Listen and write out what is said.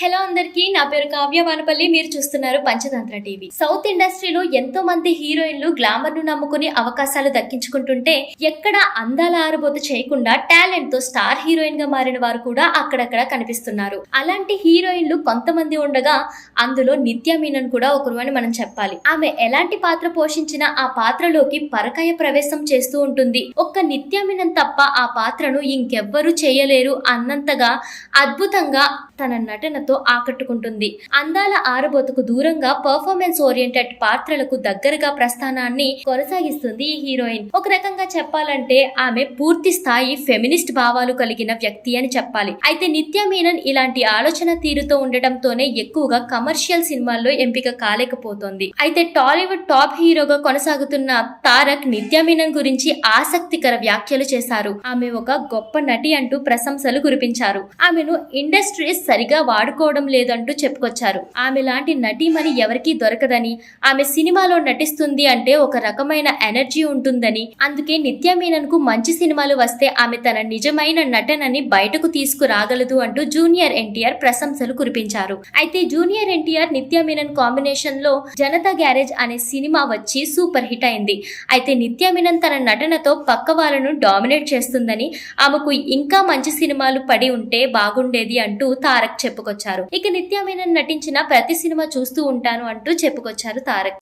Hello అందరికి, నా పేరు కావ్య వానపల్లి. మీరు చూస్తున్నారు పంచతంత్ర టీవీ. సౌత్ ఇండస్ట్రీలో ఎంతో మంది హీరోయిన్లు గ్లామర్ ను నమ్ముకుని అవకాశాలు దక్కించుకుంటుంటే ఎక్కడ అందాల ఆరబోత చేయకుండా టాలెంట్ తో స్టార్ హీరోయిన్ గా మారిన వారు కూడా అక్కడక్కడ కనిపిస్తున్నారు. అలాంటి హీరోయిన్లు కొంతమంది ఉండగా అందులో నిత్య మీనన్ కూడా ఒకరు అని మనం చెప్పాలి. ఆమె ఎలాంటి పాత్ర పోషించినా ఆ పాత్రలోకి పరకాయ ప్రవేశం చేస్తూ ఉంటుంది. ఒక్క నిత్య మీనన్ తప్ప ఆ పాత్రను ఇంకెవ్వరూ చేయలేరు అన్నంతగా అద్భుతంగా తన నటనతో ఆకట్టుకుంటుంది. అందాల ఆరబోతుకు దూరంగా పర్ఫార్మెన్స్ ఓరియంటెడ్ పాత్రలకు దగ్గరగా ప్రస్థానాన్ని కొనసాగిస్తుంది ఈ హీరోయిన్. ఒక రకంగా చెప్పాలంటే ఆమె పూర్తి స్థాయి ఫెమినిస్ట్ భావాలు కలిగిన వ్యక్తి అని చెప్పాలి. అయితే నిత్య మీనన్ ఇలాంటి ఆలోచన తీరుతో ఉండటంతోనే ఎక్కువగా కమర్షియల్ సినిమాల్లో ఎంపిక కాలేకపోతోంది. అయితే టాలీవుడ్ టాప్ హీరోగా కొనసాగుతున్న తారక్ నిత్య మీనన్ గురించి ఆసక్తికర వ్యాఖ్యలు చేశారు. ఆమె ఒక గొప్ప నటి అంటూ ప్రశంసలు కురిపించారు. ఆమెను ఇండస్ట్రీ సరిగా వాడుకోవడం లేదంటూ చెప్పుకొచ్చారు. ఆమె లాంటి నటీమణి ఎవరికీ దొరకదని, ఆమె సినిమాలో నటిస్తుంది అంటే ఒక రకమైన ఎనర్జీ ఉంటుందని, అందుకే నిత్య మీనన్ కు మంచి సినిమాలు వస్తే ఆమె తన నిజమైన నటనని బయటకు తీసుకురాగలదు అంటూ జూనియర్ ఎన్టీఆర్ ప్రశంసలు కురిపించారు. అయితే జూనియర్ ఎన్టీఆర్ నిత్య మీనన్ కాంబినేషన్ లో జనతా గ్యారేజ్ అనే సినిమా వచ్చి సూపర్ హిట్ అయింది. అయితే నిత్య మీనన్ తన నటనతో పక్క వాళ్ళను డామినేట్ చేస్తుందని, ఆమెకు ఇంకా మంచి సినిమాలు పడి ఉంటే బాగుండేది అంటూ తారక్ చెప్పుకొచ్చారు. ఇక నిత్య మీనన్ నటించిన ప్రతి సినిమా చూస్తూ ఉంటాను అంటూ చెప్పుకొచ్చారు తారక్.